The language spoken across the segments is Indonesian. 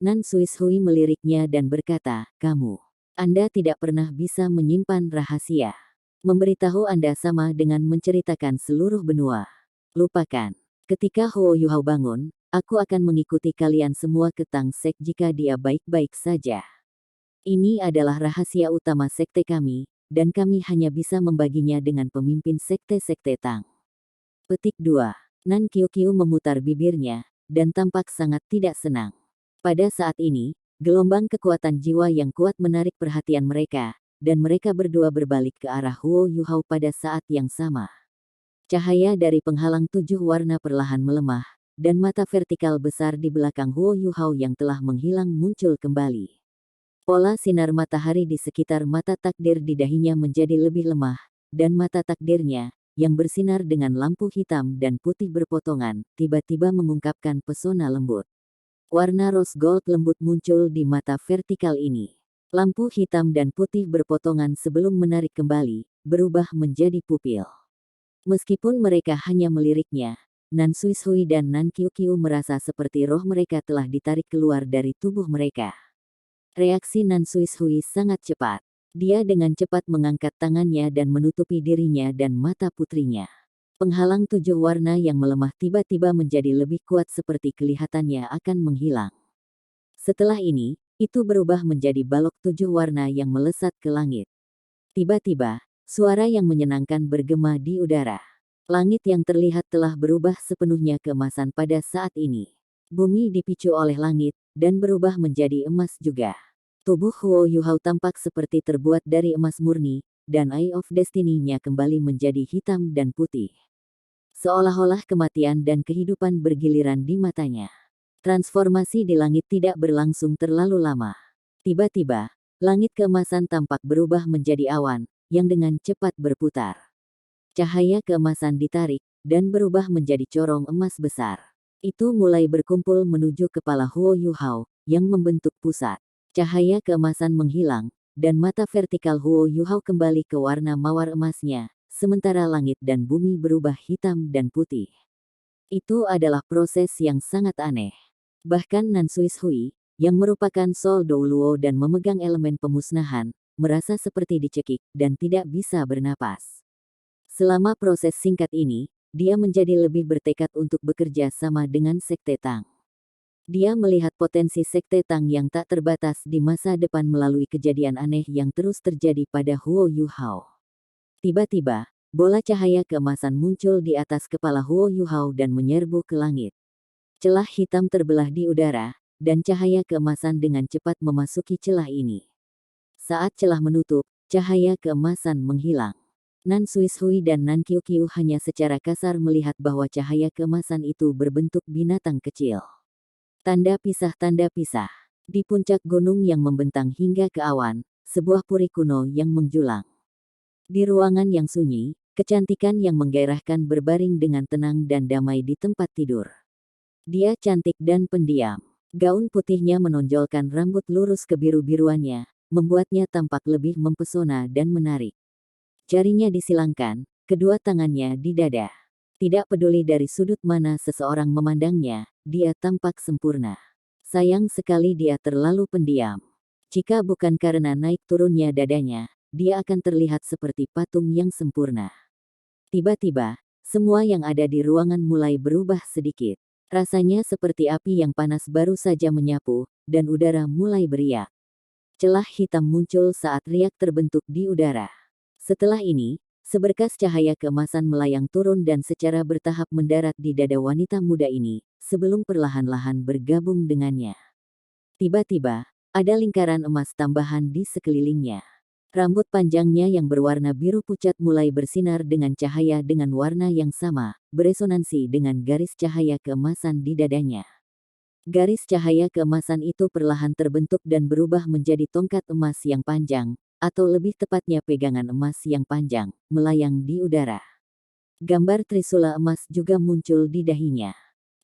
Nan Suishui meliriknya dan berkata, Anda tidak pernah bisa menyimpan rahasia. Memberitahu Anda sama dengan menceritakan seluruh benua. Lupakan. Ketika Huo Yuhao bangun, aku akan mengikuti kalian semua ke Tang Sek jika dia baik-baik saja. Ini adalah rahasia utama sekte kami, dan kami hanya bisa membaginya dengan pemimpin sekte-sekte Tang. Petik 2. Nan Qiuqiu memutar bibirnya, dan tampak sangat tidak senang. Pada saat ini, gelombang kekuatan jiwa yang kuat menarik perhatian mereka, dan mereka berdua berbalik ke arah Huo Yuhao pada saat yang sama. Cahaya dari penghalang 7 warna perlahan melemah, dan mata vertikal besar di belakang Huo Yuhao yang telah menghilang muncul kembali. Pola sinar matahari di sekitar mata takdir di dahinya menjadi lebih lemah, dan mata takdirnya, yang bersinar dengan lampu hitam dan putih berpotongan, tiba-tiba mengungkapkan pesona lembut. Warna rose gold lembut muncul di mata vertikal ini. Lampu hitam dan putih berpotongan sebelum menarik kembali, berubah menjadi pupil. Meskipun mereka hanya meliriknya, Nan Suishui dan Nan Qiuqiu merasa seperti roh mereka telah ditarik keluar dari tubuh mereka. Reaksi Nan Suishui sangat cepat. Dia dengan cepat mengangkat tangannya dan menutupi dirinya dan mata putrinya. Penghalang 7 warna yang melemah tiba-tiba menjadi lebih kuat seperti kelihatannya akan menghilang. Setelah ini, itu berubah menjadi balok 7 warna yang melesat ke langit. Tiba-tiba, suara yang menyenangkan bergema di udara. Langit yang terlihat telah berubah sepenuhnya keemasan pada saat ini. Bumi dipicu oleh langit, dan berubah menjadi emas juga. Tubuh Huo Yuhao tampak seperti terbuat dari emas murni, dan Eye of Destiny-nya kembali menjadi hitam dan putih. Seolah-olah kematian dan kehidupan bergiliran di matanya. Transformasi di langit tidak berlangsung terlalu lama. Tiba-tiba, langit keemasan tampak berubah menjadi awan, yang dengan cepat berputar. Cahaya keemasan ditarik, dan berubah menjadi corong emas besar. Itu mulai berkumpul menuju kepala Huo Yuhao, yang membentuk pusat. Cahaya keemasan menghilang, dan mata vertikal Huo Yuhao kembali ke warna mawar emasnya, sementara langit dan bumi berubah hitam dan putih. Itu adalah proses yang sangat aneh. Bahkan Nan Suishui, yang merupakan Sol Douluo dan memegang elemen pemusnahan, merasa seperti dicekik dan tidak bisa bernapas. Selama proses singkat ini, dia menjadi lebih bertekad untuk bekerja sama dengan Sekte Tang. Dia melihat potensi Sekte Tang yang tak terbatas di masa depan melalui kejadian aneh yang terus terjadi pada Huo Yuhao. Tiba-tiba, bola cahaya keemasan muncul di atas kepala Huo Yuhao dan menyerbu ke langit. Celah hitam terbelah di udara, dan cahaya keemasan dengan cepat memasuki celah ini. Saat celah menutup, cahaya keemasan menghilang. Nan Suishui dan Nan Qiuqiu hanya secara kasar melihat bahwa cahaya keemasan itu berbentuk binatang kecil. Tanda pisah. Di puncak gunung yang membentang hingga ke awan, sebuah puri kuno yang menjulang. Di ruangan yang sunyi, kecantikan yang menggairahkan berbaring dengan tenang dan damai di tempat tidur. Dia cantik dan pendiam. Gaun putihnya menonjolkan rambut lurus kebiru-biruannya, membuatnya tampak lebih mempesona dan menarik. Jarinya disilangkan, kedua tangannya di dada. Tidak peduli dari sudut mana seseorang memandangnya, dia tampak sempurna. Sayang sekali dia terlalu pendiam. Jika bukan karena naik turunnya dadanya, dia akan terlihat seperti patung yang sempurna. Tiba-tiba, semua yang ada di ruangan mulai berubah sedikit. Rasanya seperti api yang panas baru saja menyapu, dan udara mulai beriak. Celah hitam muncul saat riak terbentuk di udara. Setelah ini, seberkas cahaya keemasan melayang turun dan secara bertahap mendarat di dada wanita muda ini, sebelum perlahan-lahan bergabung dengannya. Tiba-tiba, ada lingkaran emas tambahan di sekelilingnya. Rambut panjangnya yang berwarna biru pucat mulai bersinar dengan cahaya dengan warna yang sama, beresonansi dengan garis cahaya keemasan di dadanya. Garis cahaya keemasan itu perlahan terbentuk dan berubah menjadi tongkat emas yang panjang, atau lebih tepatnya pegangan emas yang panjang, melayang di udara. Gambar trisula emas juga muncul di dahinya.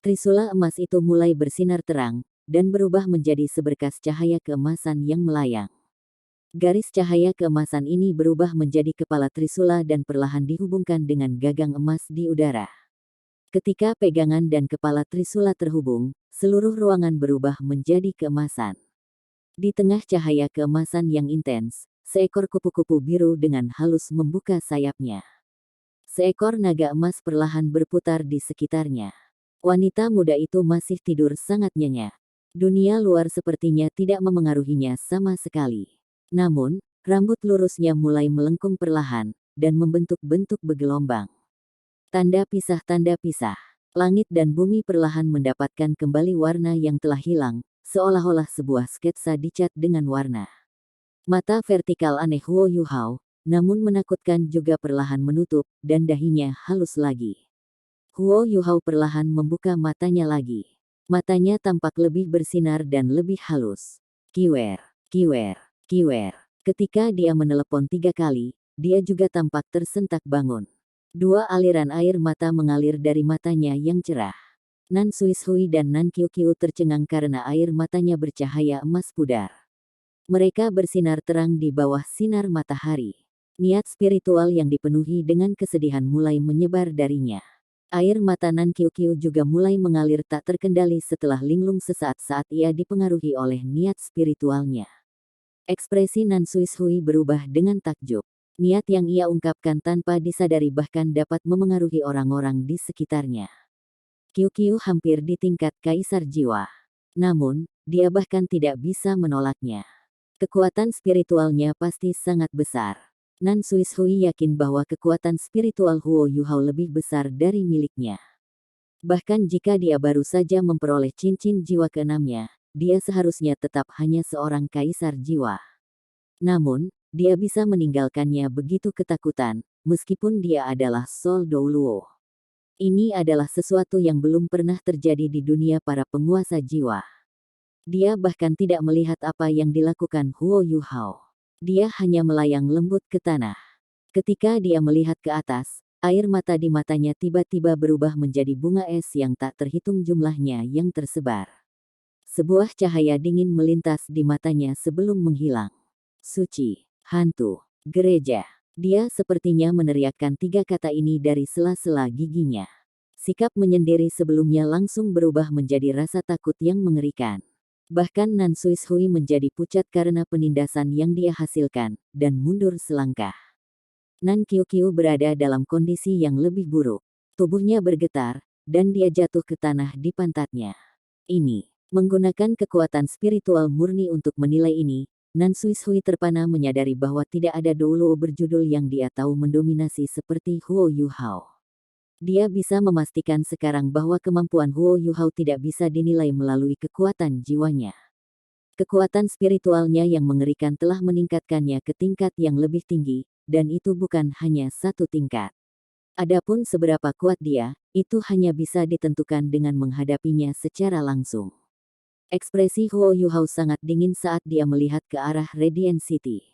Trisula emas itu mulai bersinar terang, dan berubah menjadi seberkas cahaya keemasan yang melayang. Garis cahaya keemasan ini berubah menjadi kepala trisula dan perlahan dihubungkan dengan gagang emas di udara. Ketika pegangan dan kepala trisula terhubung, seluruh ruangan berubah menjadi keemasan. Di tengah cahaya keemasan yang intens, seekor kupu-kupu biru dengan halus membuka sayapnya. Seekor naga emas perlahan berputar di sekitarnya. Wanita muda itu masih tidur sangat nyenyak. Dunia luar sepertinya tidak memengaruhinya sama sekali. Namun, rambut lurusnya mulai melengkung perlahan, dan membentuk bentuk bergelombang. Tanda pisah, tanda pisah. Langit dan bumi perlahan mendapatkan kembali warna yang telah hilang, seolah-olah sebuah sketsa dicat dengan warna. Mata vertikal aneh Huo Yuhao, namun menakutkan juga perlahan menutup, dan dahinya halus lagi. Huo Yuhao perlahan membuka matanya lagi. Matanya tampak lebih bersinar dan lebih halus. Kiwer, kiwer, kiwer. Ketika dia menelepon 3 kali, dia juga tampak tersentak bangun. 2 aliran air mata mengalir dari matanya yang cerah. Nan Suishui dan Nan Qiuqiu tercengang karena air matanya bercahaya emas pudar. Mereka bersinar terang di bawah sinar matahari. Niat spiritual yang dipenuhi dengan kesedihan mulai menyebar darinya. Air mata Nan Qiuqiu juga mulai mengalir tak terkendali setelah linglung sesaat saat ia dipengaruhi oleh niat spiritualnya. Ekspresi Nan Suishui berubah dengan takjub. Niat yang ia ungkapkan tanpa disadari bahkan dapat memengaruhi orang-orang di sekitarnya. Qiuqiu hampir di tingkat kaisar jiwa. Namun, dia bahkan tidak bisa menolaknya. Kekuatan spiritualnya pasti sangat besar. Nan Suishui yakin bahwa kekuatan spiritual Huo Yuhao lebih besar dari miliknya. Bahkan jika dia baru saja memperoleh cincin jiwa keenamnya, dia seharusnya tetap hanya seorang kaisar jiwa. Namun, dia bisa meninggalkannya begitu ketakutan, meskipun dia adalah Sol Douluo. Ini adalah sesuatu yang belum pernah terjadi di dunia para penguasa jiwa. Dia bahkan tidak melihat apa yang dilakukan Huo Yuhao. Dia hanya melayang lembut ke tanah. Ketika dia melihat ke atas, air mata di matanya tiba-tiba berubah menjadi bunga es yang tak terhitung jumlahnya yang tersebar. Sebuah cahaya dingin melintas di matanya sebelum menghilang. Suci, hantu, gereja. Dia sepertinya meneriakkan 3 kata ini dari sela-sela giginya. Sikap menyendiri sebelumnya langsung berubah menjadi rasa takut yang mengerikan. Bahkan Nan Suishui menjadi pucat karena penindasan yang dia hasilkan, dan mundur selangkah. Nan Qiuqiu berada dalam kondisi yang lebih buruk. Tubuhnya bergetar, dan dia jatuh ke tanah di pantatnya. Ini, menggunakan kekuatan spiritual murni untuk menilai ini, Nan Suishui terpana menyadari bahwa tidak ada Douluo berjudul yang dia tahu mendominasi seperti Huo Yuhao. Dia bisa memastikan sekarang bahwa kemampuan Huo Yuhao tidak bisa dinilai melalui kekuatan jiwanya. Kekuatan spiritualnya yang mengerikan telah meningkatkannya ke tingkat yang lebih tinggi, dan itu bukan hanya 1 tingkat. Adapun seberapa kuat dia, itu hanya bisa ditentukan dengan menghadapinya secara langsung. Ekspresi Huo Yuhao sangat dingin saat dia melihat ke arah Radiant City.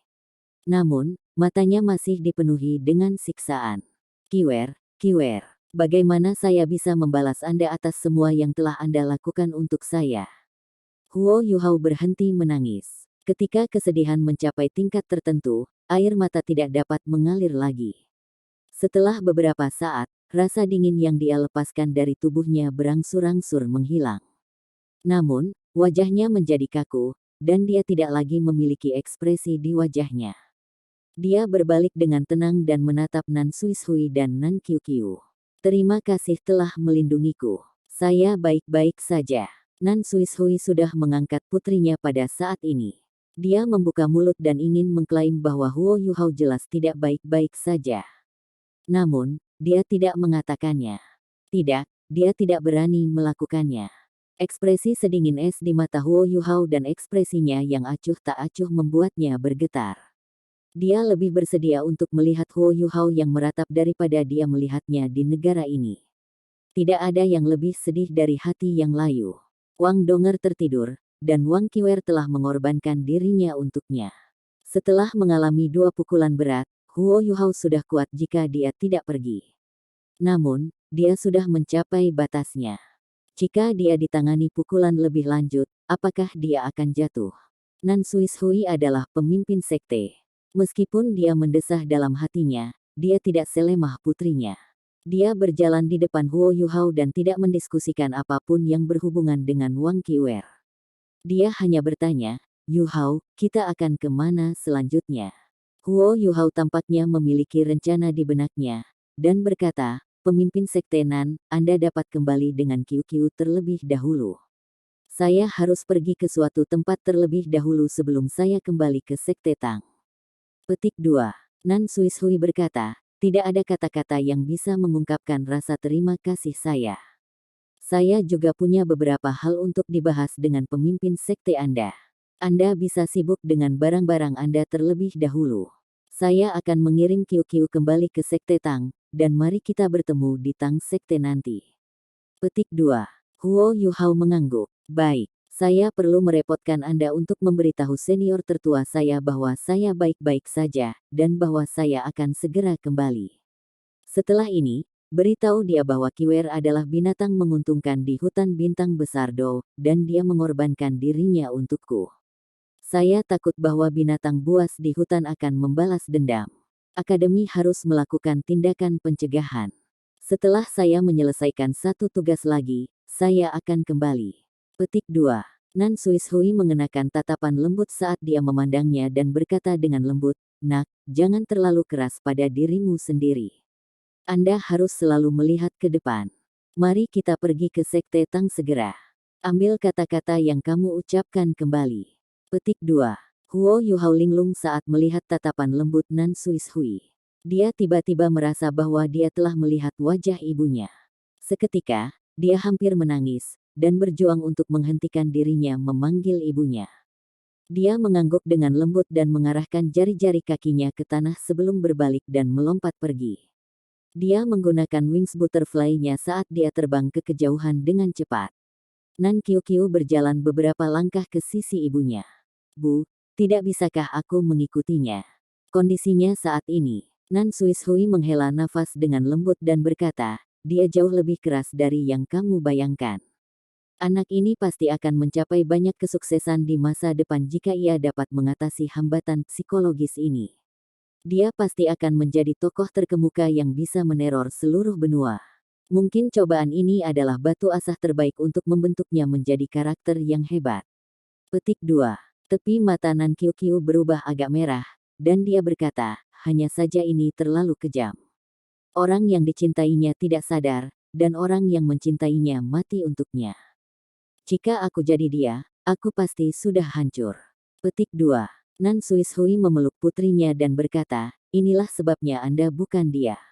Namun, matanya masih dipenuhi dengan siksaan. Kiwer, kiwer, bagaimana saya bisa membalas Anda atas semua yang telah Anda lakukan untuk saya? Huo Yuhao berhenti menangis. Ketika kesedihan mencapai tingkat tertentu, air mata tidak dapat mengalir lagi. Setelah beberapa saat, rasa dingin yang dia lepaskan dari tubuhnya berangsur-angsur menghilang. Namun, wajahnya menjadi kaku, dan dia tidak lagi memiliki ekspresi di wajahnya. Dia berbalik dengan tenang dan menatap Nan Suishui dan Nan Qiuqiu. Terima kasih telah melindungiku. Saya baik-baik saja. Nan Suishui sudah mengangkat putrinya pada saat ini. Dia membuka mulut dan ingin mengklaim bahwa Huo Yuhao jelas tidak baik-baik saja. Namun, dia tidak mengatakannya. Tidak, dia tidak berani melakukannya. Ekspresi sedingin es di mata Huo Yuhao dan ekspresinya yang acuh tak acuh membuatnya bergetar. Dia lebih bersedia untuk melihat Huo Yuhao yang meratap daripada dia melihatnya di negara ini. Tidak ada yang lebih sedih dari hati yang layu. Wang Donger tertidur, dan Wang Qiwer telah mengorbankan dirinya untuknya. Setelah mengalami 2 pukulan berat, Huo Yuhao sudah kuat jika dia tidak pergi. Namun, dia sudah mencapai batasnya. Jika dia ditangani pukulan lebih lanjut, apakah dia akan jatuh? Nan Suishui adalah pemimpin sekte. Meskipun dia mendesah dalam hatinya, dia tidak selemah putrinya. Dia berjalan di depan Huo Yuhao dan tidak mendiskusikan apapun yang berhubungan dengan Wang Qiwer. Dia hanya bertanya, "Yuhao, kita akan kemana selanjutnya?" Huo Yuhao tampaknya memiliki rencana di benaknya, dan berkata, "Pemimpin Sekte Nan, Anda dapat kembali dengan Qiu terlebih dahulu. Saya harus pergi ke suatu tempat terlebih dahulu sebelum saya kembali ke Sekte Tang." Petik 2. Nan Suishui berkata, "Tidak ada kata-kata yang bisa mengungkapkan rasa terima kasih saya. Saya juga punya beberapa hal untuk dibahas dengan pemimpin sekte Anda. Anda bisa sibuk dengan barang-barang Anda terlebih dahulu. Saya akan mengirim Qiu kembali ke Sekte Tang, dan mari kita bertemu di Tang Sekte nanti." Petik 2. Huo Yuhao mengangguk. "Baik, saya perlu merepotkan Anda untuk memberitahu senior tertua saya bahwa saya baik-baik saja, dan bahwa saya akan segera kembali. Setelah ini, beritahu dia bahwa Qiwer adalah binatang menguntungkan di hutan bintang besar Do, dan dia mengorbankan dirinya untukku. Saya takut bahwa binatang buas di hutan akan membalas dendam. Akademi harus melakukan tindakan pencegahan. Setelah saya menyelesaikan satu tugas lagi, saya akan kembali." Petik 2. Nan Suishui mengenakan tatapan lembut saat dia memandangnya dan berkata dengan lembut, "Nak, jangan terlalu keras pada dirimu sendiri. Anda harus selalu melihat ke depan. Mari kita pergi ke Sekte Tang segera. Ambil kata-kata yang kamu ucapkan kembali." Petik 2. Huo Yuhao linglung saat melihat tatapan lembut Nan Suishui. Dia tiba-tiba merasa bahwa dia telah melihat wajah ibunya. Seketika, dia hampir menangis, dan berjuang untuk menghentikan dirinya memanggil ibunya. Dia mengangguk dengan lembut dan mengarahkan jari-jari kakinya ke tanah sebelum berbalik dan melompat pergi. Dia menggunakan wings butterfly-nya saat dia terbang ke kejauhan dengan cepat. Nan Qiu berjalan beberapa langkah ke sisi ibunya. "Bu, tidak bisakah aku mengikutinya? Kondisinya saat ini." Nan Suishui menghela nafas dengan lembut dan berkata, "Dia jauh lebih keras dari yang kamu bayangkan. Anak ini pasti akan mencapai banyak kesuksesan di masa depan jika ia dapat mengatasi hambatan psikologis ini. Dia pasti akan menjadi tokoh terkemuka yang bisa meneror seluruh benua. Mungkin cobaan ini adalah batu asah terbaik untuk membentuknya menjadi karakter yang hebat." Petik 2. Tepi mata Nan Qiu berubah agak merah, dan dia berkata, "Hanya saja ini terlalu kejam. Orang yang dicintainya tidak sadar, dan orang yang mencintainya mati untuknya. Jika aku jadi dia, aku pasti sudah hancur." Petik 2. Nan Suishui memeluk putrinya dan berkata, "Inilah sebabnya Anda bukan dia.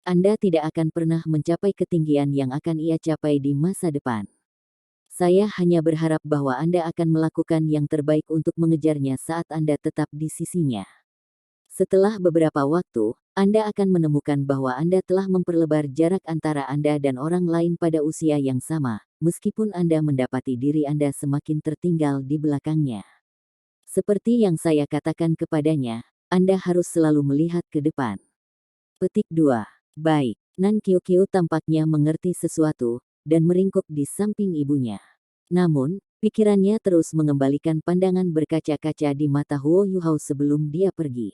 Anda tidak akan pernah mencapai ketinggian yang akan ia capai di masa depan. Saya hanya berharap bahwa Anda akan melakukan yang terbaik untuk mengejarnya saat Anda tetap di sisinya. Setelah beberapa waktu, Anda akan menemukan bahwa Anda telah memperlebar jarak antara Anda dan orang lain pada usia yang sama, meskipun Anda mendapati diri Anda semakin tertinggal di belakangnya. Seperti yang saya katakan kepadanya, Anda harus selalu melihat ke depan." Petik 2. Baik, Nan Qiu tampaknya mengerti sesuatu, dan meringkuk di samping ibunya. Namun, pikirannya terus mengembalikan pandangan berkaca-kaca di mata Huo Yuhao sebelum dia pergi.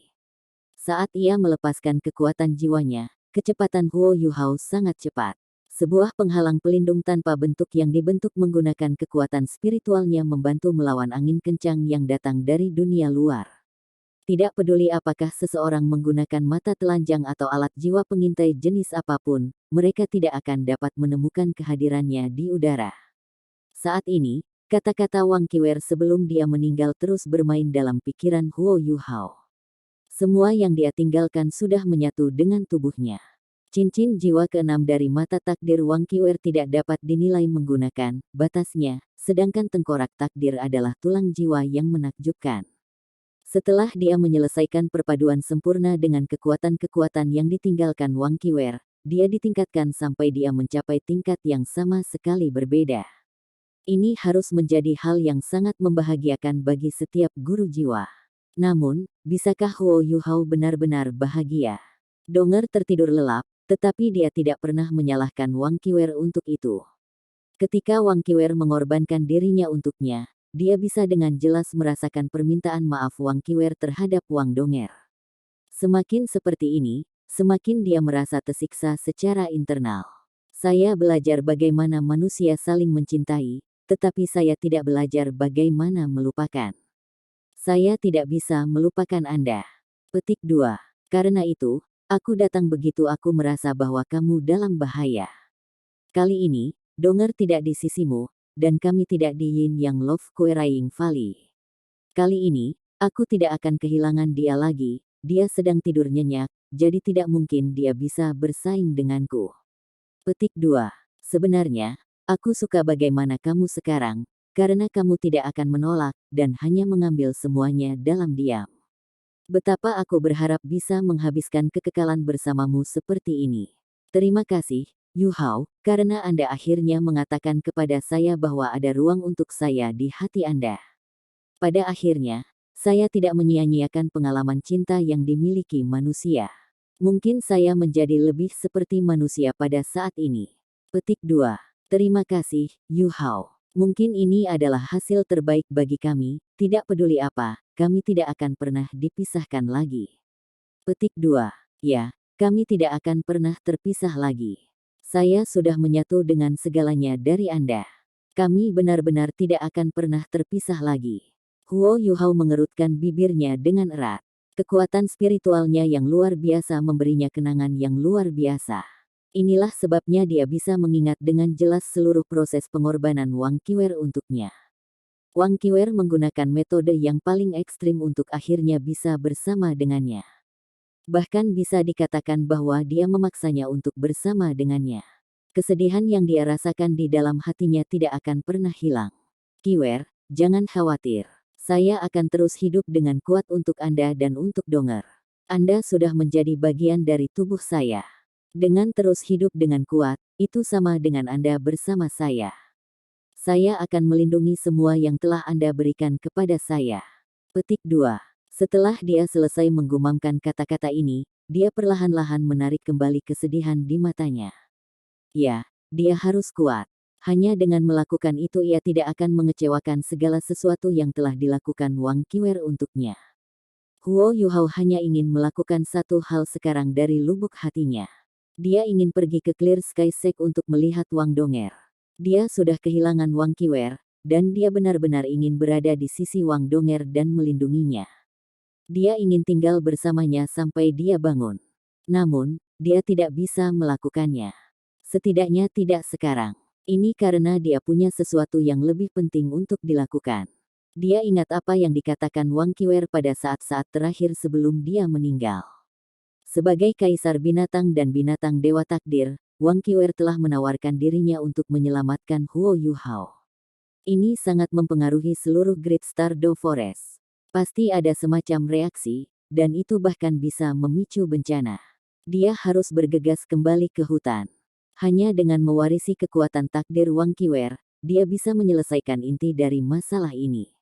Saat ia melepaskan kekuatan jiwanya, kecepatan Huo Yuhao sangat cepat. Sebuah penghalang pelindung tanpa bentuk yang dibentuk menggunakan kekuatan spiritualnya membantu melawan angin kencang yang datang dari dunia luar. Tidak peduli apakah seseorang menggunakan mata telanjang atau alat jiwa pengintai jenis apapun, mereka tidak akan dapat menemukan kehadirannya di udara. Saat ini, kata-kata Wang Qiwer sebelum dia meninggal terus bermain dalam pikiran Huo Yuhao. Semua yang dia tinggalkan sudah menyatu dengan tubuhnya. Cincin jiwa keenam dari mata takdir Wang Qiwer tidak dapat dinilai menggunakan batasnya, sedangkan tengkorak takdir adalah tulang jiwa yang menakjubkan. Setelah dia menyelesaikan perpaduan sempurna dengan kekuatan-kekuatan yang ditinggalkan Wang Qiwer, dia ditingkatkan sampai dia mencapai tingkat yang sama sekali berbeda. Ini harus menjadi hal yang sangat membahagiakan bagi setiap guru jiwa. Namun, bisakah Huo Yuhao benar-benar bahagia? Donger tertidur lelap, tetapi dia tidak pernah menyalahkan Wang Qiwer untuk itu. Ketika Wang Qiwer mengorbankan dirinya untuknya, dia bisa dengan jelas merasakan permintaan maaf Wang Qiwer terhadap Wang Donger. Semakin seperti ini, semakin dia merasa tersiksa secara internal. Saya belajar bagaimana manusia saling mencintai, tetapi saya tidak belajar bagaimana melupakan. Saya tidak bisa melupakan Anda. Petik 2. Karena itu, aku datang begitu aku merasa bahwa kamu dalam bahaya. Kali ini, Donger tidak di sisimu, dan kami tidak di Yin Yang Love Quarrying Valley. Kali ini, aku tidak akan kehilangan dia lagi, dia sedang tidur nyenyak, jadi tidak mungkin dia bisa bersaing denganku. Petik 2. Sebenarnya, aku suka bagaimana kamu sekarang, karena kamu tidak akan menolak, dan hanya mengambil semuanya dalam diam. Betapa aku berharap bisa menghabiskan kekekalan bersamamu seperti ini. Terima kasih, Yu Hao, karena Anda akhirnya mengatakan kepada saya bahwa ada ruang untuk saya di hati Anda. Pada akhirnya, saya tidak menyia-nyiakan pengalaman cinta yang dimiliki manusia. Mungkin saya menjadi lebih seperti manusia pada saat ini. Petik 2. Terima kasih, Yu Hao. Mungkin ini adalah hasil terbaik bagi kami, tidak peduli apa, kami tidak akan pernah dipisahkan lagi. Petik 2. Ya, kami tidak akan pernah terpisah lagi. Saya sudah menyatu dengan segalanya dari Anda. Kami benar-benar tidak akan pernah terpisah lagi. Huo Yuhao mengerutkan bibirnya dengan erat. Kekuatan spiritualnya yang luar biasa memberinya kenangan yang luar biasa. Inilah sebabnya dia bisa mengingat dengan jelas seluruh proses pengorbanan Wang Qiwer untuknya. Wang Qiwer menggunakan metode yang paling ekstrim untuk akhirnya bisa bersama dengannya. Bahkan bisa dikatakan bahwa dia memaksanya untuk bersama dengannya. Kesedihan yang dia rasakan di dalam hatinya tidak akan pernah hilang. Qiwer, jangan khawatir. Saya akan terus hidup dengan kuat untuk Anda dan untuk Donger. Anda sudah menjadi bagian dari tubuh saya. Dengan terus hidup dengan kuat, itu sama dengan Anda bersama saya. Saya akan melindungi semua yang telah Anda berikan kepada saya. Petik 2. Setelah dia selesai menggumamkan kata-kata ini, dia perlahan-lahan menarik kembali kesedihan di matanya. Ya, dia harus kuat. Hanya dengan melakukan itu ia tidak akan mengecewakan segala sesuatu yang telah dilakukan Wang Qiwer untuknya. Huo Yuhao hanya ingin melakukan satu hal sekarang dari lubuk hatinya. Dia ingin pergi ke Clear Sky Sek untuk melihat Wang Donger. Dia sudah kehilangan Wang Qiwer, dan dia benar-benar ingin berada di sisi Wang Donger dan melindunginya. Dia ingin tinggal bersamanya sampai dia bangun. Namun, dia tidak bisa melakukannya. Setidaknya tidak sekarang. Ini karena dia punya sesuatu yang lebih penting untuk dilakukan. Dia ingat apa yang dikatakan Wang Qiwer pada saat-saat terakhir sebelum dia meninggal. Sebagai kaisar binatang dan binatang dewa takdir, Wang Qiwer telah menawarkan dirinya untuk menyelamatkan Huo Yuhao. Ini sangat mempengaruhi seluruh Great Stardew Forest. Pasti ada semacam reaksi, dan itu bahkan bisa memicu bencana. Dia harus bergegas kembali ke hutan. Hanya dengan mewarisi kekuatan takdir Wang Qiwer, dia bisa menyelesaikan inti dari masalah ini.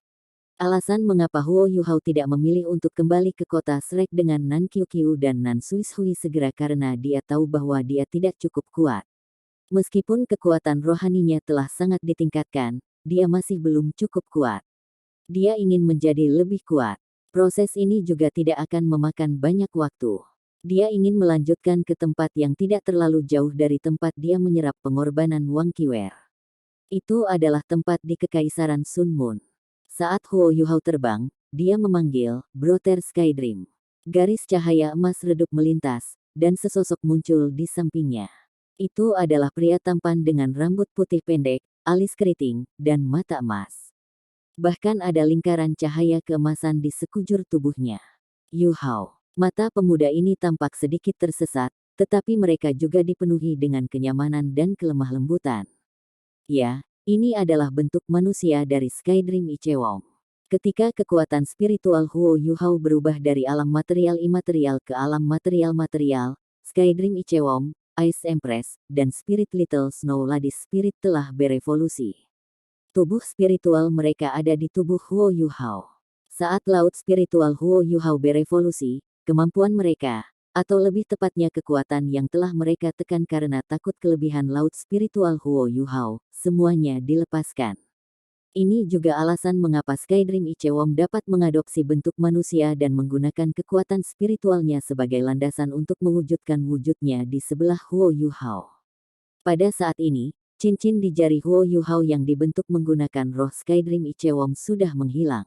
Alasan mengapa Huo Yuhao tidak memilih untuk kembali ke kota Shrek dengan Nan Qiuqiu dan Nan Suishui segera karena dia tahu bahwa dia tidak cukup kuat. Meskipun kekuatan rohaninya telah sangat ditingkatkan, dia masih belum cukup kuat. Dia ingin menjadi lebih kuat. Proses ini juga tidak akan memakan banyak waktu. Dia ingin melanjutkan ke tempat yang tidak terlalu jauh dari tempat dia menyerap pengorbanan Wang Qiwer. Itu adalah tempat di Kekaisaran Sun Moon. Saat Huo Yuhao terbang, dia memanggil, Brother Skydream. Garis cahaya emas redup melintas, dan sesosok muncul di sampingnya. Itu adalah pria tampan dengan rambut putih pendek, alis keriting, dan mata emas. Bahkan ada lingkaran cahaya keemasan di sekujur tubuhnya. Yu Hao. Mata pemuda ini tampak sedikit tersesat, tetapi mereka juga dipenuhi dengan kenyamanan dan kelemah lembutan. Ya, ini adalah bentuk manusia dari Skydream Ichewong. Ketika kekuatan spiritual Huo Yuhao berubah dari alam material imaterial ke alam material-material, Skydream Ichewong, Ice Empress, dan Spirit Little Snow Lady Spirit telah berevolusi. Tubuh spiritual mereka ada di tubuh Huo Yuhao. Saat laut spiritual Huo Yuhao berevolusi, kemampuan mereka, atau lebih tepatnya kekuatan yang telah mereka tekan karena takut kelebihan laut spiritual Huo Yuhao, semuanya dilepaskan. Ini juga alasan mengapa Skydream Ichewom dapat mengadopsi bentuk manusia dan menggunakan kekuatan spiritualnya sebagai landasan untuk mewujudkan wujudnya di sebelah Huo Yuhao. Pada saat ini, cincin di jari Huo Yuhao yang dibentuk menggunakan roh Skydream Ichewom sudah menghilang.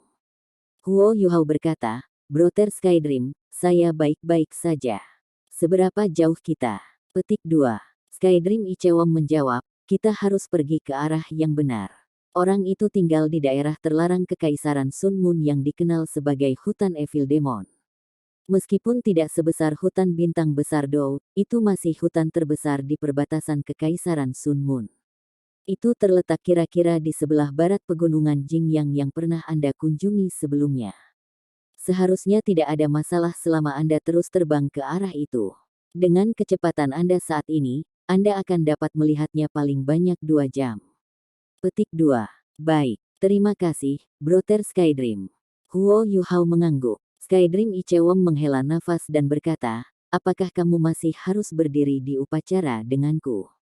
Huo Yuhao berkata, "Brother Skydream, saya baik-baik saja. Seberapa jauh kita?" Petik 2. Skydream Ichewom menjawab, "Kita harus pergi ke arah yang benar." Orang itu tinggal di daerah terlarang Kekaisaran Sun Moon yang dikenal sebagai hutan Evil Demon. Meskipun tidak sebesar hutan bintang besar Dou, itu masih hutan terbesar di perbatasan Kekaisaran Sun Moon. Itu terletak kira-kira di sebelah barat pegunungan Jingyang yang pernah Anda kunjungi sebelumnya. Seharusnya tidak ada masalah selama Anda terus terbang ke arah itu. Dengan kecepatan Anda saat ini, Anda akan dapat melihatnya paling banyak 2 jam. Petik 2. Baik, terima kasih, Brother Skydream. Huo Yuhao mengangguk. Skydream Ichewom menghela nafas dan berkata, "Apakah kamu masih harus berdiri di upacara denganku?"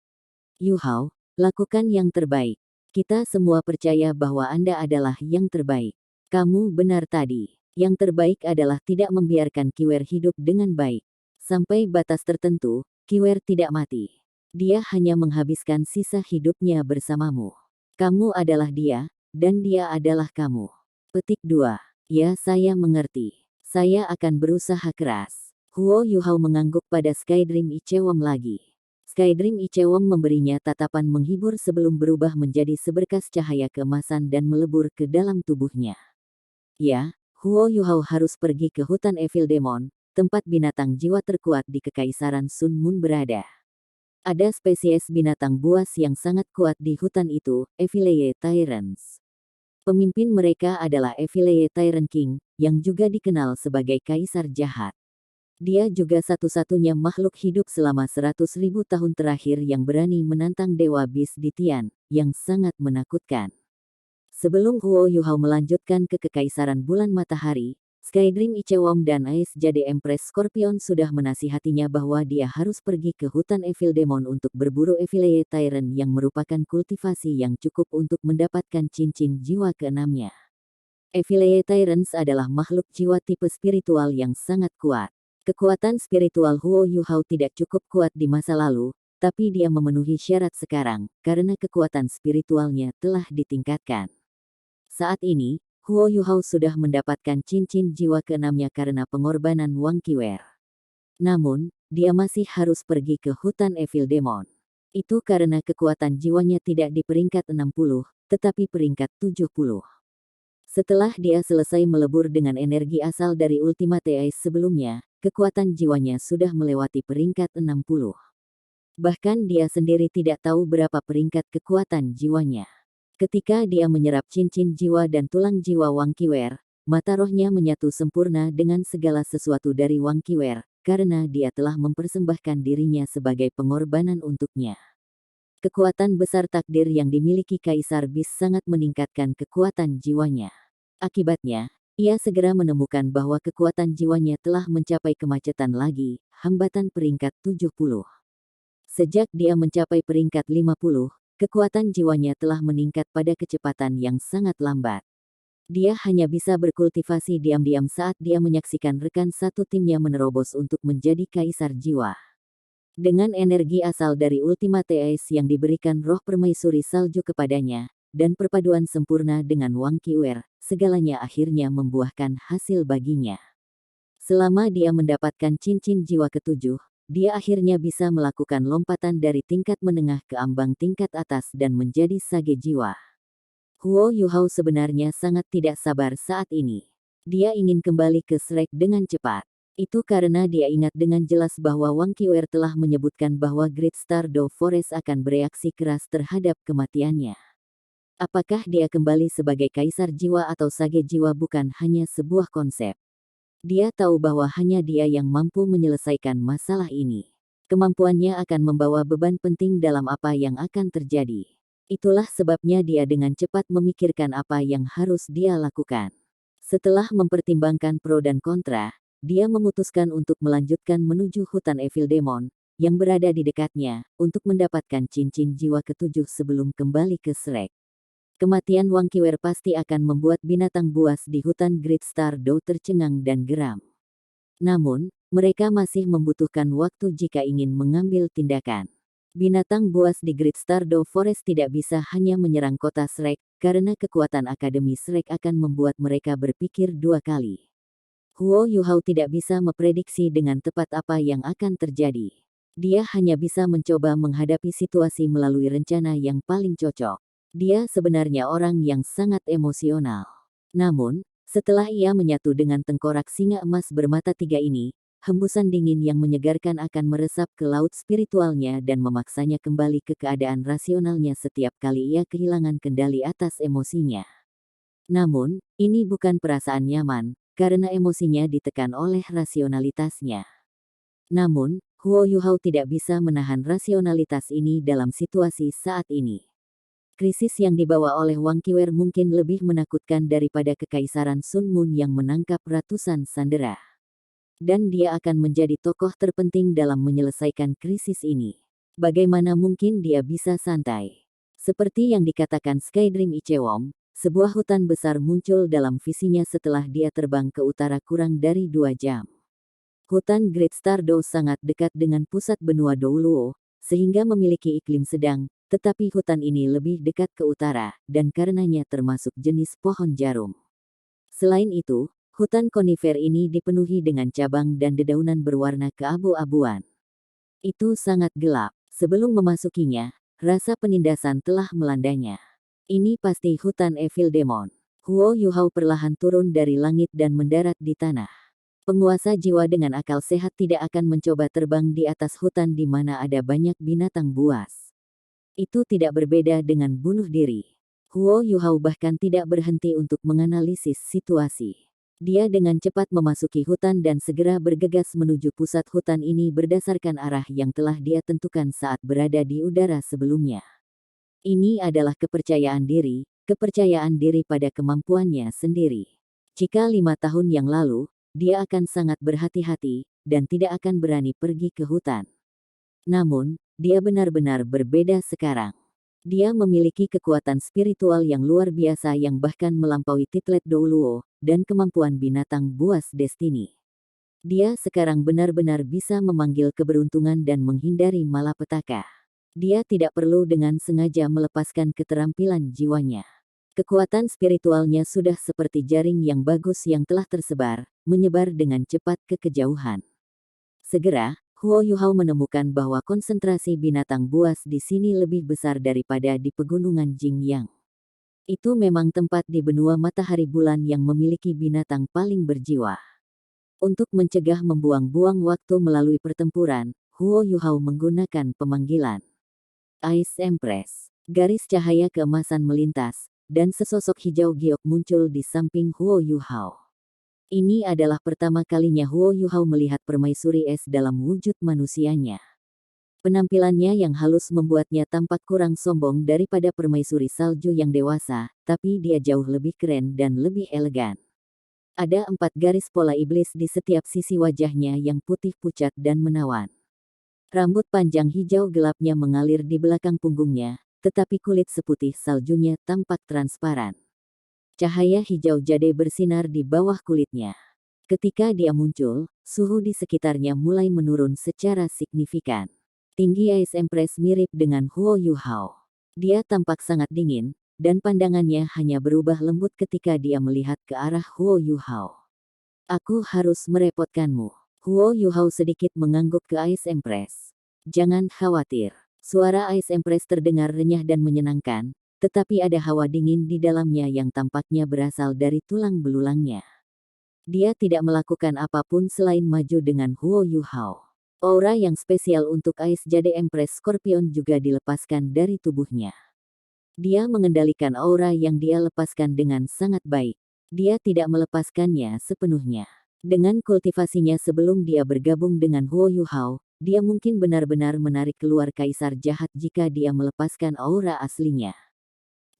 Yuhao, lakukan yang terbaik. Kita semua percaya bahwa Anda adalah yang terbaik. Kamu benar tadi. Yang terbaik adalah tidak membiarkan Kiwer hidup dengan baik. Sampai batas tertentu, Kiwer tidak mati. Dia hanya menghabiskan sisa hidupnya bersamamu. Kamu adalah dia, dan dia adalah kamu. Petik 2. Ya, saya mengerti. Saya akan berusaha keras. Huo Yuhao mengangguk pada Skydream Ichewom lagi. Skydream Ichewom memberinya tatapan menghibur sebelum berubah menjadi seberkas cahaya keemasan dan melebur ke dalam tubuhnya. Ya, Huo Yuhao harus pergi ke hutan Evil Demon, tempat binatang jiwa terkuat di Kekaisaran Sun Moon berada. Ada spesies binatang buas yang sangat kuat di hutan itu, Evilleye Tyrants. Pemimpin mereka adalah Evilleye Tyrant King, yang juga dikenal sebagai Kaisar Jahat. Dia juga satu-satunya makhluk hidup selama 100.000 tahun terakhir yang berani menantang Dewa Beast di Tian, yang sangat menakutkan. Sebelum Huo Yuhao melanjutkan ke Kekaisaran Bulan Matahari, Skydream Ichewom dan Ais Jade Empress Scorpion sudah menasihatinya bahwa dia harus pergi ke hutan Evil Demon untuk berburu Evilleye Tyrant yang merupakan kultivasi yang cukup untuk mendapatkan cincin jiwa keenamnya. Evilleye Tyrants adalah makhluk jiwa tipe spiritual yang sangat kuat. Kekuatan spiritual Huo Yuhao tidak cukup kuat di masa lalu, tapi dia memenuhi syarat sekarang, karena kekuatan spiritualnya telah ditingkatkan. Saat ini, Huo Yuhao sudah mendapatkan cincin jiwa keenamnya karena pengorbanan Wang Qiwer. Namun, dia masih harus pergi ke hutan Evil Demon. Itu karena kekuatan jiwanya tidak di peringkat 60, tetapi peringkat 70. Setelah dia selesai melebur dengan energi asal dari Ultimate Ice sebelumnya, kekuatan jiwanya sudah melewati peringkat 60. Bahkan dia sendiri tidak tahu berapa peringkat kekuatan jiwanya. Ketika dia menyerap cincin jiwa dan tulang jiwa Wang Qiwer, mata rohnya menyatu sempurna dengan segala sesuatu dari Wang Qiwer, karena dia telah mempersembahkan dirinya sebagai pengorbanan untuknya. Kekuatan besar takdir yang dimiliki Kaisar Beast sangat meningkatkan kekuatan jiwanya. Akibatnya, ia segera menemukan bahwa kekuatan jiwanya telah mencapai kemacetan lagi, hambatan peringkat 70. Sejak dia mencapai peringkat 50, kekuatan jiwanya telah meningkat pada kecepatan yang sangat lambat. Dia hanya bisa berkultivasi diam-diam saat dia menyaksikan rekan satu timnya menerobos untuk menjadi kaisar jiwa. Dengan energi asal dari Ultimate Ice yang diberikan roh permaisuri salju kepadanya, dan perpaduan sempurna dengan Wang Qiwer, segalanya akhirnya membuahkan hasil baginya. Selama dia mendapatkan cincin jiwa ketujuh, dia akhirnya bisa melakukan lompatan dari tingkat menengah ke ambang tingkat atas dan menjadi sage jiwa. Huo Yuhao sebenarnya sangat tidak sabar saat ini. Dia ingin kembali ke Shrek dengan cepat. Itu karena dia ingat dengan jelas bahwa Wang Qiwer telah menyebutkan bahwa Great Star Dove Forest akan bereaksi keras terhadap kematiannya. Apakah dia kembali sebagai kaisar jiwa atau sage jiwa bukan hanya sebuah konsep. Dia tahu bahwa hanya dia yang mampu menyelesaikan masalah ini. Kemampuannya akan membawa beban penting dalam apa yang akan terjadi. Itulah sebabnya dia dengan cepat memikirkan apa yang harus dia lakukan. Setelah mempertimbangkan pro dan kontra, dia memutuskan untuk melanjutkan menuju hutan Evil Demon, yang berada di dekatnya, untuk mendapatkan cincin jiwa ketujuh sebelum kembali ke Shrek. Kematian Wang Qiwer pasti akan membuat binatang buas di hutan Great Stardow tercengang dan geram. Namun, mereka masih membutuhkan waktu jika ingin mengambil tindakan. Binatang buas di Great Stardow Forest tidak bisa hanya menyerang kota Shrek, karena kekuatan Akademi Shrek akan membuat mereka berpikir dua kali. Huo Yuhao tidak bisa memprediksi dengan tepat apa yang akan terjadi. Dia hanya bisa mencoba menghadapi situasi melalui rencana yang paling cocok. Dia sebenarnya orang yang sangat emosional. Namun, setelah ia menyatu dengan tengkorak singa emas bermata tiga ini, hembusan dingin yang menyegarkan akan meresap ke laut spiritualnya dan memaksanya kembali ke keadaan rasionalnya setiap kali ia kehilangan kendali atas emosinya. Namun, ini bukan perasaan nyaman, karena emosinya ditekan oleh rasionalitasnya. Namun, Huo Yuhao tidak bisa menahan rasionalitas ini dalam situasi saat ini. Krisis yang dibawa oleh Wang Qiwer mungkin lebih menakutkan daripada Kekaisaran Sun Moon yang menangkap ratusan sandera. Dan dia akan menjadi tokoh terpenting dalam menyelesaikan krisis ini. Bagaimana mungkin dia bisa santai? Seperti yang dikatakan Skydream Ichewom, sebuah hutan besar muncul dalam visinya setelah dia terbang ke utara kurang dari 2 jam. Hutan Great Stardow sangat dekat dengan pusat benua Douluo, sehingga memiliki iklim sedang, tetapi hutan ini lebih dekat ke utara, dan karenanya termasuk jenis pohon jarum. Selain itu, hutan konifer ini dipenuhi dengan cabang dan dedaunan berwarna keabu-abuan. Itu sangat gelap. Sebelum memasukinya, rasa penindasan telah melandanya. Ini pasti hutan Evil Demon. Huo Yuhao perlahan turun dari langit dan mendarat di tanah. Penguasa jiwa dengan akal sehat tidak akan mencoba terbang di atas hutan di mana ada banyak binatang buas. Itu tidak berbeda dengan bunuh diri. Huo Yuhao bahkan tidak berhenti untuk menganalisis situasi. Dia dengan cepat memasuki hutan dan segera bergegas menuju pusat hutan ini berdasarkan arah yang telah dia tentukan saat berada di udara sebelumnya. Ini adalah kepercayaan diri pada kemampuannya sendiri. Jika 5 tahun yang lalu, dia akan sangat berhati-hati, dan tidak akan berani pergi ke hutan. Namun, dia benar-benar berbeda sekarang. Dia memiliki kekuatan spiritual yang luar biasa yang bahkan melampaui Titlet Douluo, dan kemampuan binatang buas destiny. Dia sekarang benar-benar bisa memanggil keberuntungan dan menghindari malapetaka. Dia tidak perlu dengan sengaja melepaskan keterampilan jiwanya. Kekuatan spiritualnya sudah seperti jaring yang bagus yang telah tersebar, menyebar dengan cepat ke kejauhan. Segera, Huo Yuhao menemukan bahwa konsentrasi binatang buas di sini lebih besar daripada di pegunungan Jingyang. Itu memang tempat di benua matahari bulan yang memiliki binatang paling berjiwa. Untuk mencegah membuang-buang waktu melalui pertempuran, Huo Yuhao menggunakan pemanggilan Ice Empress. Garis cahaya keemasan melintas, dan sesosok hijau giok muncul di samping Huo Yuhao. Ini adalah pertama kalinya Huo Yuhao melihat permaisuri es dalam wujud manusianya. Penampilannya yang halus membuatnya tampak kurang sombong daripada permaisuri salju yang dewasa, tapi dia jauh lebih keren dan lebih elegan. Ada 4 garis pola iblis di setiap sisi wajahnya yang putih pucat dan menawan. Rambut panjang hijau gelapnya mengalir di belakang punggungnya, tetapi kulit seputih saljunya tampak transparan. Cahaya hijau jade bersinar di bawah kulitnya. Ketika dia muncul, suhu di sekitarnya mulai menurun secara signifikan. Tinggi Ice Empress mirip dengan Huo Yuhao. Dia tampak sangat dingin, dan pandangannya hanya berubah lembut ketika dia melihat ke arah Huo Yuhao. Aku harus merepotkanmu. Huo Yuhao sedikit mengangguk ke Ice Empress. Jangan khawatir. Suara Ice Empress terdengar renyah dan menyenangkan, tetapi ada hawa dingin di dalamnya yang tampaknya berasal dari tulang belulangnya. Dia tidak melakukan apapun selain maju dengan Huo Yuhao. Aura yang spesial untuk Ice Jade Empress Scorpion juga dilepaskan dari tubuhnya. Dia mengendalikan aura yang dia lepaskan dengan sangat baik. Dia tidak melepaskannya sepenuhnya. Dengan kultivasinya sebelum dia bergabung dengan Huo Yuhao, dia mungkin benar-benar menarik keluar kaisar jahat jika dia melepaskan aura aslinya.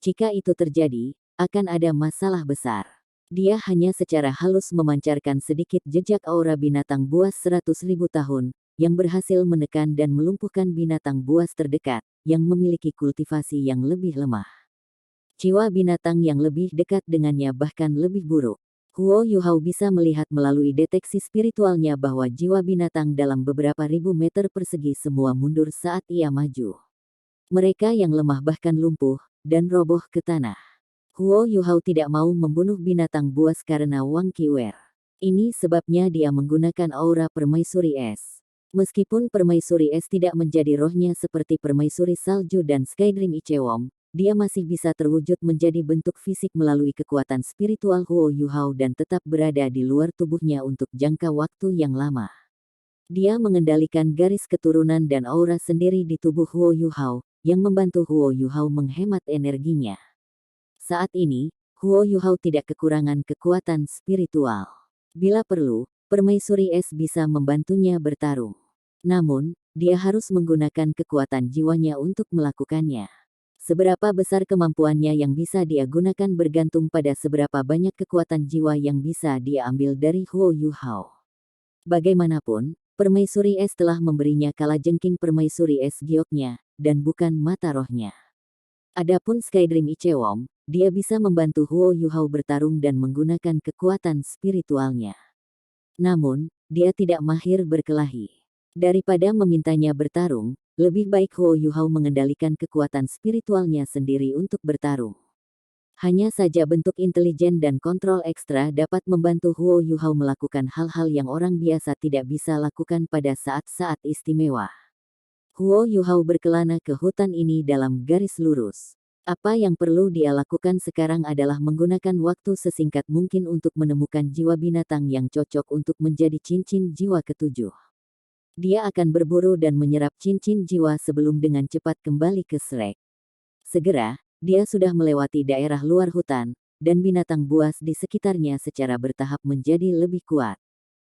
Jika itu terjadi, akan ada masalah besar. Dia hanya secara halus memancarkan sedikit jejak aura binatang buas 100.000 tahun, yang berhasil menekan dan melumpuhkan binatang buas terdekat, yang memiliki kultivasi yang lebih lemah. jiwa binatang yang lebih dekat dengannya bahkan lebih buruk. Huo Yuhao bisa melihat melalui deteksi spiritualnya bahwa jiwa binatang dalam beberapa ribu meter persegi semua mundur saat ia maju. Mereka yang lemah bahkan lumpuh, dan roboh ke tanah. Huo Yuhao tidak mau membunuh binatang buas karena Wang Qiwer. Ini sebabnya dia menggunakan aura permaisuri es. Meskipun permaisuri es tidak menjadi rohnya seperti permaisuri salju dan Skydream Ichewom, dia masih bisa terwujud menjadi bentuk fisik melalui kekuatan spiritual Huo Yuhao dan tetap berada di luar tubuhnya untuk jangka waktu yang lama. Dia mengendalikan garis keturunan dan aura sendiri di tubuh Huo Yuhao, yang membantu Huo Yuhao menghemat energinya. Saat ini, Huo Yuhao tidak kekurangan kekuatan spiritual. Bila perlu, permaisuri es bisa membantunya bertarung. Namun, dia harus menggunakan kekuatan jiwanya untuk melakukannya. Seberapa besar kemampuannya yang bisa dia gunakan bergantung pada seberapa banyak kekuatan jiwa yang bisa dia ambil dari Huo Yuhao. Bagaimanapun, permaisuri es telah memberinya kalajengking permaisuri es gioknya, dan bukan mata rohnya. Adapun Skydream Ichewom, dia bisa membantu Huo Yuhao bertarung dan menggunakan kekuatan spiritualnya. Namun, dia tidak mahir berkelahi. Daripada memintanya bertarung, lebih baik Huo Yuhao mengendalikan kekuatan spiritualnya sendiri untuk bertarung. Hanya saja bentuk intelijen dan kontrol ekstra dapat membantu Huo Yuhao melakukan hal-hal yang orang biasa tidak bisa lakukan pada saat-saat istimewa. Huo Yuhao berkelana ke hutan ini dalam garis lurus. Apa yang perlu dia lakukan sekarang adalah menggunakan waktu sesingkat mungkin untuk menemukan jiwa binatang yang cocok untuk menjadi cincin jiwa ketujuh. Dia akan berburu dan menyerap cincin jiwa sebelum dengan cepat kembali ke Shrek. Segera, dia sudah melewati daerah luar hutan, dan binatang buas di sekitarnya secara bertahap menjadi lebih kuat.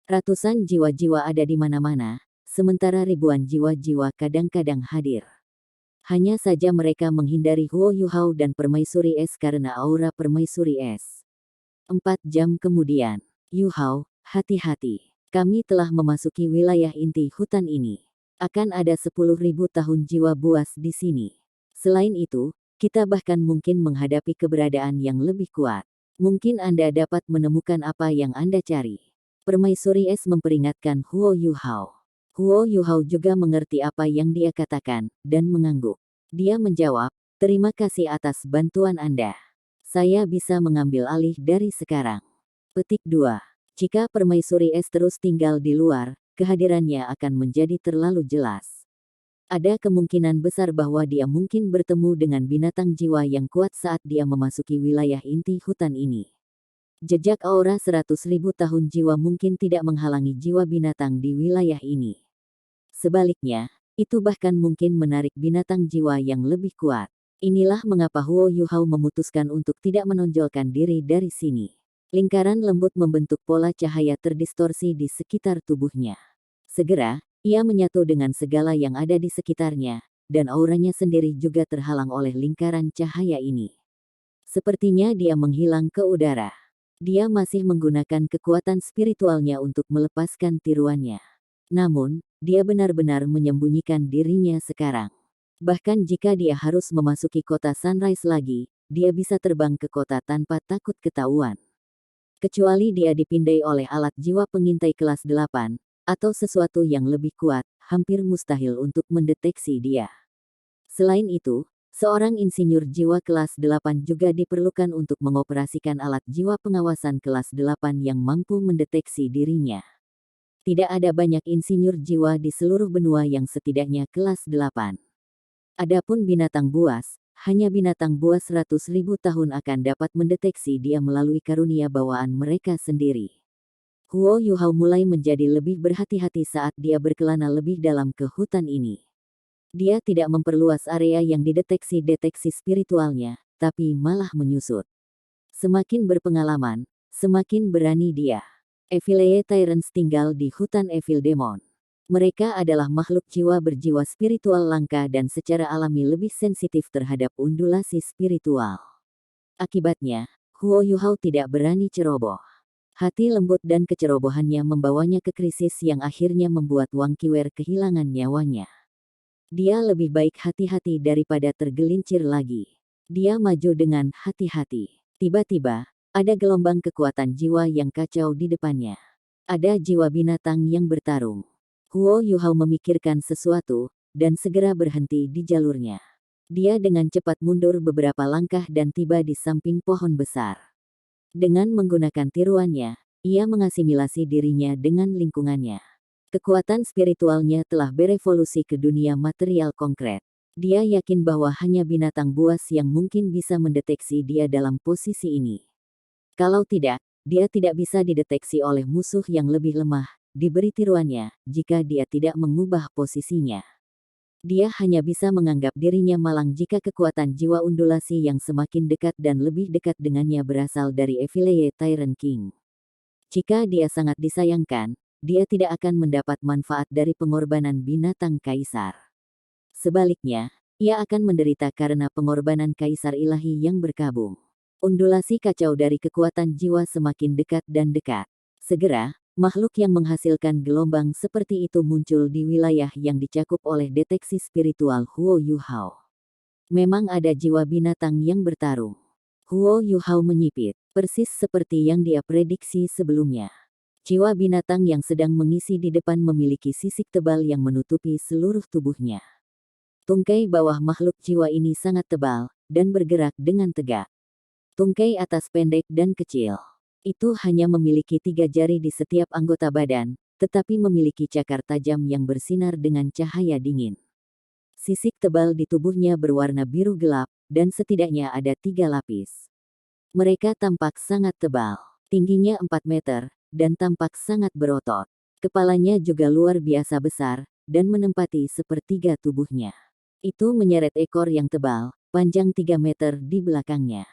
Ratusan jiwa-jiwa ada di mana-mana, sementara ribuan jiwa-jiwa kadang-kadang hadir. Hanya saja mereka menghindari Huo Yuhao dan permaisuri es karena aura permaisuri es. 4 jam kemudian, Yuhao, hati-hati. Kami telah memasuki wilayah inti hutan ini. Akan ada 10.000 tahun jiwa buas di sini. Selain itu, kita bahkan mungkin menghadapi keberadaan yang lebih kuat. Mungkin Anda dapat menemukan apa yang Anda cari. Permaisuri es memperingatkan Huo Yuhao. Huo Yuhao juga mengerti apa yang dia katakan, dan mengangguk. Dia menjawab, terima kasih atas bantuan Anda. Saya bisa mengambil alih dari sekarang. Petik 2. Jika permaisuri es terus tinggal di luar, kehadirannya akan menjadi terlalu jelas. Ada kemungkinan besar bahwa dia mungkin bertemu dengan binatang jiwa yang kuat saat dia memasuki wilayah inti hutan ini. Jejak aura 100.000 tahun jiwa mungkin tidak menghalangi jiwa binatang di wilayah ini. Sebaliknya, itu bahkan mungkin menarik binatang jiwa yang lebih kuat. Inilah mengapa Huo Yuhao memutuskan untuk tidak menonjolkan diri dari sini. Lingkaran lembut membentuk pola cahaya terdistorsi di sekitar tubuhnya. Segera, ia menyatu dengan segala yang ada di sekitarnya, dan auranya sendiri juga terhalang oleh lingkaran cahaya ini. Sepertinya dia menghilang ke udara. Dia masih menggunakan kekuatan spiritualnya untuk melepaskan tiruannya. Namun, dia benar-benar menyembunyikan dirinya sekarang. Bahkan jika dia harus memasuki kota Sunrise lagi, dia bisa terbang ke kota tanpa takut ketahuan. Kecuali dia dipindai oleh alat jiwa pengintai kelas 8, atau sesuatu yang lebih kuat, hampir mustahil untuk mendeteksi dia. Selain itu, seorang insinyur jiwa kelas 8 juga diperlukan untuk mengoperasikan alat jiwa pengawasan kelas 8 yang mampu mendeteksi dirinya. Tidak ada banyak insinyur jiwa di seluruh benua yang setidaknya kelas 8. Adapun binatang buas, hanya binatang buas 100.000 tahun akan dapat mendeteksi dia melalui karunia bawaan mereka sendiri. Huo Yuhao mulai menjadi lebih berhati-hati saat dia berkelana lebih dalam ke hutan ini. Dia tidak memperluas area yang dideteksi deteksi spiritualnya, tapi malah menyusut. Semakin berpengalaman, semakin berani dia. Evil Tyrants tinggal di hutan Evil Demon. Mereka adalah makhluk jiwa berjiwa spiritual langka dan secara alami lebih sensitif terhadap undulasi spiritual. Akibatnya, Huo Yuhao tidak berani ceroboh. Hati lembut dan kecerobohannya membawanya ke krisis yang akhirnya membuat Wang Qiwer kehilangan nyawanya. Dia lebih baik hati-hati daripada tergelincir lagi. Dia maju dengan hati-hati. Tiba-tiba, ada gelombang kekuatan jiwa yang kacau di depannya. Ada jiwa binatang yang bertarung. Huo Yuhao memikirkan sesuatu, dan segera berhenti di jalurnya. Dia dengan cepat mundur beberapa langkah dan tiba di samping pohon besar. Dengan menggunakan tiruannya, ia mengasimilasi dirinya dengan lingkungannya. Kekuatan spiritualnya telah berevolusi ke dunia material konkret. Dia yakin bahwa hanya binatang buas yang mungkin bisa mendeteksi dia dalam posisi ini. Kalau tidak, dia tidak bisa dideteksi oleh musuh yang lebih lemah, diberi tiruannya, jika dia tidak mengubah posisinya. Dia hanya bisa menganggap dirinya malang jika kekuatan jiwa undulasi yang semakin dekat dan lebih dekat dengannya berasal dari Evilleye Tyrant King. Jika dia sangat disayangkan, dia tidak akan mendapat manfaat dari pengorbanan binatang kaisar. Sebaliknya, ia akan menderita karena pengorbanan kaisar ilahi yang berkabung. Undulasi kacau dari kekuatan jiwa semakin dekat dan dekat. Segera, makhluk yang menghasilkan gelombang seperti itu muncul di wilayah yang dicakup oleh deteksi spiritual Huo Yuhao. Memang ada jiwa binatang yang bertarung. Huo Yuhao menyipit, persis seperti yang dia prediksi sebelumnya. Jiwa binatang yang sedang mengisi di depan memiliki sisik tebal yang menutupi seluruh tubuhnya. Tungkai bawah makhluk jiwa ini sangat tebal, dan bergerak dengan tegak. Tungkai atas pendek dan kecil. Itu hanya memiliki 3 jari di setiap anggota badan, tetapi memiliki cakar tajam yang bersinar dengan cahaya dingin. Sisik tebal di tubuhnya berwarna biru gelap, dan setidaknya ada 3 lapis. Mereka tampak sangat tebal, tingginya 4 meter, dan tampak sangat berotot. Kepalanya juga luar biasa besar, dan menempati sepertiga tubuhnya. Itu menyeret ekor yang tebal, panjang 3 meter di belakangnya.